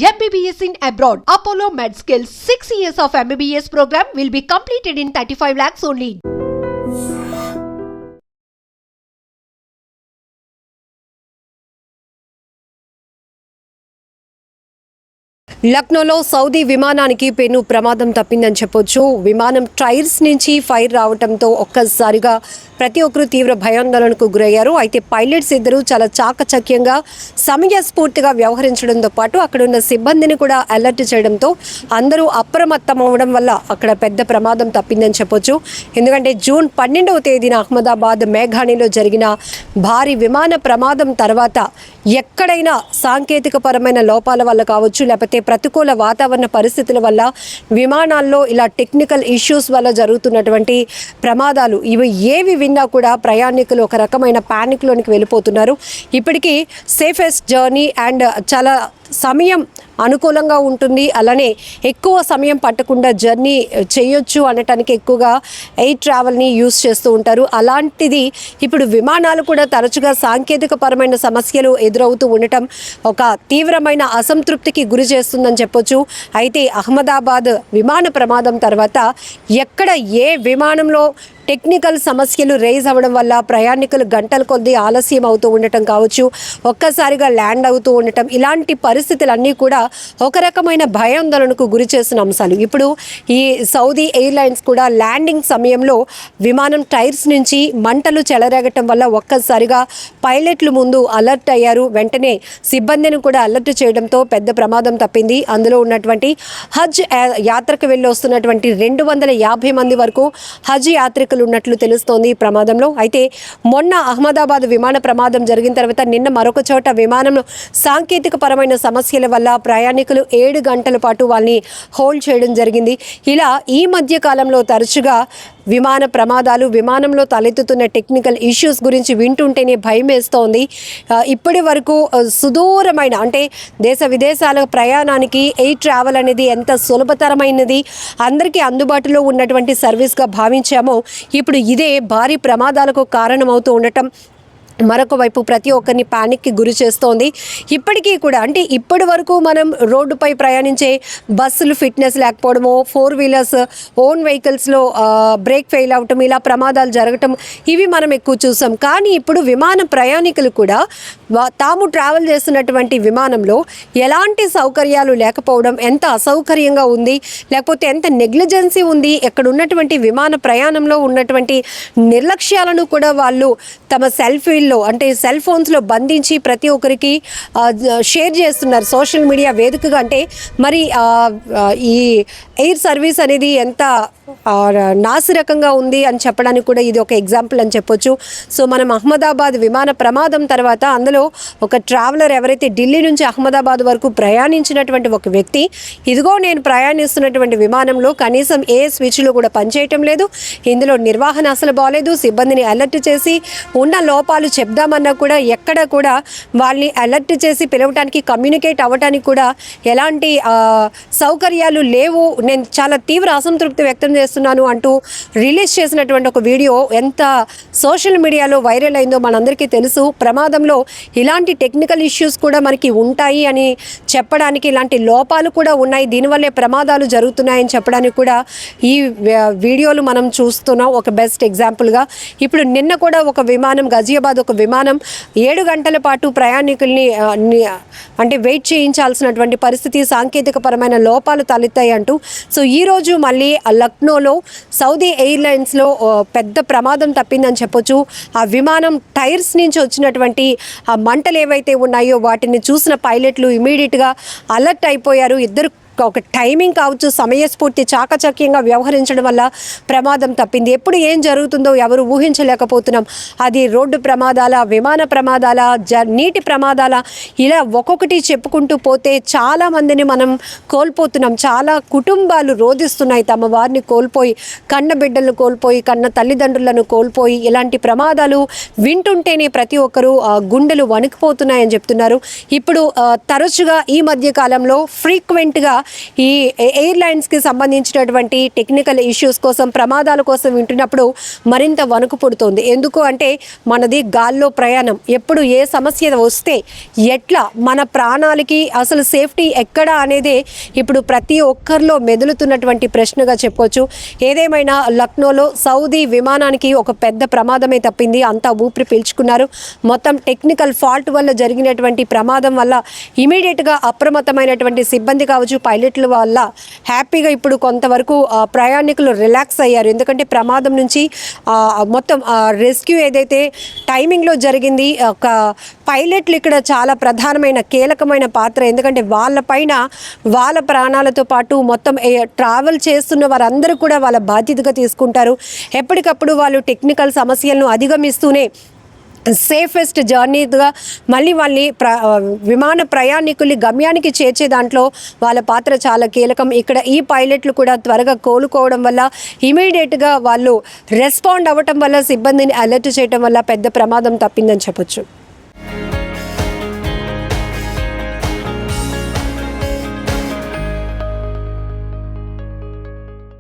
MBBS in abroad. Apollo MedSkill 6 years of MBBS program will be completed in 35 lakhs only. లక్నోలో Saudi విమానానికి పెను ప్రమాదం తప్పిందని చెప్పొచ్చు. విమానం టైర్స్ నుంచి ఫైర్ రావడంతో ఒక్కసారిగా ప్రతి ఒక్కరూ తీవ్ర భయాందోళనకు గురయ్యారు. అయితే పైలట్స్ ఇద్దరు చాలా చాకచక్యంగా సమయస్ఫూర్తిగా వ్యవహరించడంతో పాటు అక్కడున్న సిబ్బందిని కూడా అలర్ట్ చేయడంతో అందరూ అప్రమత్తం అవ్వడం వల్ల అక్కడ పెద్ద ప్రమాదం తప్పిందని చెప్పొచ్చు. ఎందుకంటే జూన్ 12వ తేదీన అహ్మదాబాద్ మేఘాణిలో జరిగిన భారీ విమాన ప్రమాదం తర్వాత ఎక్కడైనా సాంకేతిక పరమైన లోపాల వల్ల కావచ్చు, లేకపోతే ప్రతికూల వాతావరణ పరిస్థితుల వల్ల విమానాల్లో ఇలా టెక్నికల్ ఇష్యూస్ వల్ల జరుగుతున్నటువంటి ప్రమాదాలు ఇవి ఏవి విన్నా కూడా ప్రయాణికులు ఒక రకమైన ప్యానిక్లోనికి వెళ్ళిపోతున్నారు. ఇప్పటికీ సేఫెస్ట్ జర్నీ అండ్ చాలా సమయం అనుకూలంగా ఉంటుంది, అలానే ఎక్కువ సమయం పట్టకుండా జర్నీ చేయొచ్చు అనటానికి ఎక్కువగా ఎయిర్ ట్రావెల్ని యూస్ చేస్తూ ఉంటారు. అలాంటిది ఇప్పుడు విమానాలు కూడా తరచుగా సాంకేతిక పరమైన సమస్యలు ఎదురవుతూ ఉండటం ఒక తీవ్రమైన అసంతృప్తికి గురి చేస్తుందని చెప్పొచ్చు. అయితే అహ్మదాబాద్ విమాన ప్రమాదం తర్వాత ఎక్కడ ఏ విమానంలో టెక్నికల్ సమస్యలు రైజ్ అవ్వడం వల్ల ప్రయాణికులు గంటల కొద్దీ ఆలస్యం అవుతూ ఉండటం కావచ్చు, ఒక్కసారిగా ల్యాండ్ అవుతూ ఉండటం, ఇలాంటి పరిస్థితులన్నీ కూడా ఒక రకమైన భయాందోళనకు గురి చేసిన అంశాలు. ఇప్పుడు ఈ సౌదీ ఎయిర్లైన్స్ కూడా ల్యాండింగ్ సమయంలో విమానం టైర్స్ నుంచి మంటలు చెలరేగటం వల్ల ఒక్కసారిగా పైలట్లు ముందు అలర్ట్ అయ్యారు. వెంటనే సిబ్బందిని కూడా అలర్ట్ చేయడంతో పెద్ద ప్రమాదం తప్పింది. అందులో ఉన్నటువంటి హజ్ యాత్రకు వెళ్ళి వస్తున్నటువంటి 250 మంది వరకు హజ్ యాత్రికులు ఉన్నట్లు తెలుస్తోంది ఈ ప్రమాదంలో. అయితే మొన్న అహ్మదాబాద్ విమాన ప్రమాదం జరిగిన తర్వాత నిన్న మరొక చోట విమానంలో సాంకేతిక పరమైన సమస్యల వల్ల ప్రయాణికులు 7 గంటల పాటు వాళ్ళని హోల్డ్ చేయడం జరిగింది. ఇలా ఈ మధ్య కాలంలో తరచుగా విమాన ప్రమాదాలు, విమానంలో తలెత్తుతున్న టెక్నికల్ ఇష్యూస్ గురించి వింటుంటేనే భయం వేస్తోంది. ఇప్పటి వరకు సుదూరమైన అంటే దేశ విదేశాల ప్రయాణానికి ఎయిర్ ట్రావెల్ అనేది ఎంత సులభతరమైనది, అందరికీ అందుబాటులో ఉన్నటువంటి సర్వీస్గా భావించామో ఇప్పుడు ఇదే భారీ ప్రమాదాలకు కారణమవుతూ ఉండటం మరొక వైపు ప్రతి ఒక్కరిని ప్యానిక్కి గురి చేస్తోంది. ఇప్పటికీ కూడా అంటే ఇప్పటి వరకు మనం రోడ్డుపై ప్రయాణించే బస్సులు ఫిట్నెస్ లేకపోవడము, 4 వీలర్స్ ఓన్ వెహికల్స్లో బ్రేక్ ఫెయిల్ అవటం, ఇలా ప్రమాదాలు జరగటం ఇవి మనం ఎక్కువ చూసాం. కానీ ఇప్పుడు విమాన ప్రయాణికులు కూడా తాము ట్రావెల్ చేస్తున్నటువంటి విమానంలో ఎలాంటి సౌకర్యాలు లేకపోవడం, ఎంత అసౌకర్యంగా ఉంది, లేకపోతే ఎంత నెగ్లిజెన్సీ ఉంది, ఎక్కడ ఉన్నటువంటి విమాన ప్రయాణంలో ఉన్నటువంటి నిర్లక్ష్యాలను కూడా వాళ్ళు తమ సెల్ఫీల్లో అంటే సెల్ ఫోన్స్లో బంధించి ప్రతి ఒక్కరికి షేర్ చేస్తున్నారు సోషల్ మీడియా వేదికగా. అంటే మరి ఈ ఎయిర్ సర్వీస్ అనేది ఎంత నాసిరకంగా ఉంది అని చెప్పడానికి కూడా ఇది ఒక ఎగ్జాంపుల్ అని చెప్పొచ్చు. సో మనం అహ్మదాబాద్ విమాన ప్రమాదం తర్వాత అందులో ఒక ట్రావెలర్ ఎవరైతే ఢిల్లీ నుంచి అహ్మదాబాద్ వరకు ప్రయాణించినటువంటి ఒక వ్యక్తి, ఇదిగో నేను ప్రయాణిస్తున్నటువంటి విమానంలో కనీసం ఏ స్విచ్లు కూడా పనిచేయటం లేదు, ఇందులో నిర్వహణ అసలు బాగాలేదు, సిబ్బందిని అలర్ట్ చేసి ఉన్న లోపాలు చెప్దామన్నా కూడా ఎక్కడ కూడా వాళ్ళని అలర్ట్ చేసి పిలవటానికి, కమ్యూనికేట్ అవ్వటానికి కూడా ఎలాంటి సౌకర్యాలు లేవు, నేను చాలా తీవ్ర అసంతృప్తి వ్యక్తం చేస్తున్నాను అంటూ రిలీజ్ చేసినటువంటి ఒక వీడియో ఎంత సోషల్ మీడియాలో వైరల్ అయిందో మనందరికీ తెలుసు. ప్రమాదంలో ఇలాంటి టెక్నికల్ ఇష్యూస్ కూడా మనకి ఉంటాయి అని చెప్పడానికి, ఇలాంటి లోపాలు కూడా ఉన్నాయి, దీనివల్లే ప్రమాదాలు జరుగుతున్నాయని చెప్పడానికి కూడా ఈ వీడియోలు మనం చూస్తున్నాం ఒక బెస్ట్ ఎగ్జాంపుల్గా. ఇప్పుడు నిన్న కూడా ఒక విమానం గజియాబాద్ ఒక విమానం 7 గంటల పాటు ప్రయాణికుల్ని అంటే వెయిట్ చేయించాల్సినటువంటి పరిస్థితి, సాంకేతిక పరమైన లోపాలు తలెత్తాయి అంటూ. సో ఈరోజు మళ్ళీ లక్నోలో సౌదీ ఎయిర్లైన్స్లో పెద్ద ప్రమాదం తప్పిందని చెప్పొచ్చు. ఆ విమానం టైర్స్ నుంచి వచ్చినటువంటి ఆ మంటలు ఏవైతే ఉన్నాయో వాటిని చూసిన పైలట్లు ఇమీడియట్గా అలర్ట్ అయిపోయారు. ఇద్దరు ఒక టైమింగ్ కావచ్చు, సమయస్ఫూర్తి చాకచక్యంగా వ్యవహరించడం వల్ల ప్రమాదం తప్పింది. ఎప్పుడు ఏం జరుగుతుందో ఎవరు ఊహించలేకపోతున్నాం. అది రోడ్డు ప్రమాదాల, విమాన ప్రమాదాల, నీటి ప్రమాదాల, ఇలా ఒక్కొక్కటి చెప్పుకుంటూ పోతే చాలామందిని మనం కోల్పోతున్నాం. చాలా కుటుంబాలు రోధిస్తున్నాయి తమ వారిని కోల్పోయి, కన్న బిడ్డలను కోల్పోయి, కన్న తల్లిదండ్రులను కోల్పోయి. ఇలాంటి ప్రమాదాలు వింటుంటేనే ప్రతి ఒక్కరూ గుండెలు వణికిపోతున్నాయని చెప్తున్నారు. ఇప్పుడు తరచుగా ఈ మధ్య కాలంలో ఫ్రీక్వెంట్గా ఈ ఎయిర్లైన్స్కి సంబంధించినటువంటి టెక్నికల్ ఇష్యూస్ కోసం, ప్రమాదాల కోసం వింటున్నప్పుడు మరింత వణుకు పుడుతోంది. ఎందుకు అంటే మనది గాల్లో ప్రయాణం. ఎప్పుడు ఏ సమస్య వస్తే ఎట్లా, మన ప్రాణాలకి అసలు సేఫ్టీ ఎక్కడ అనేదే ఇప్పుడు ప్రతి ఒక్కరిలో మెదులుతున్నటువంటి ప్రశ్నగా చెప్పుకోవచ్చు. ఏదేమైనా లక్నోలో సౌదీ విమానానికి ఒక పెద్ద ప్రమాదమే తప్పింది. అంతా ఊపిరి పీల్చుకున్నారు. మొత్తం టెక్నికల్ ఫాల్ట్ వల్ల జరిగినటువంటి ప్రమాదం వల్ల ఇమీడియట్గా అప్రమత్తమైనటువంటి సిబ్బంది కావచ్చు, పైలట్ల వల్ల హ్యాపీగా ఇప్పుడు కొంతవరకు ప్రయాణికులు రిలాక్స్ అయ్యారు. ఎందుకంటే ప్రమాదం నుంచి మొత్తం రెస్క్యూ ఏదైతే టైమింగ్లో జరిగింది, ఒక పైలట్లు ఇక్కడ చాలా ప్రధానమైన కీలకమైన పాత్ర. ఎందుకంటే వాళ్ళపైన వాళ్ళ ప్రాణాలతో పాటు మొత్తం ట్రావెల్ చేస్తున్న వారందరూ కూడా వాళ్ళ బాధ్యతగా తీసుకుంటారు. ఎప్పటికప్పుడు వాళ్ళు టెక్నికల్ సమస్యలను అధిగమిస్తూనే సేఫెస్ట్ జర్నీగా మళ్ళీ విమాన ప్రయాణికుల్ని గమ్యానికి చేర్చే దాంట్లో వాళ్ళ పాత్ర చాలా కీలకం. ఇక్కడ ఈ పైలట్లు కూడా త్వరగా కోలుకోవడం వల్ల, ఇమీడియట్గా వాళ్ళు రెస్పాండ్ అవ్వటం వల్ల, సిబ్బందిని అలర్ట్ చేయడం వల్ల పెద్ద ప్రమాదం తప్పిందని చెప్పొచ్చు.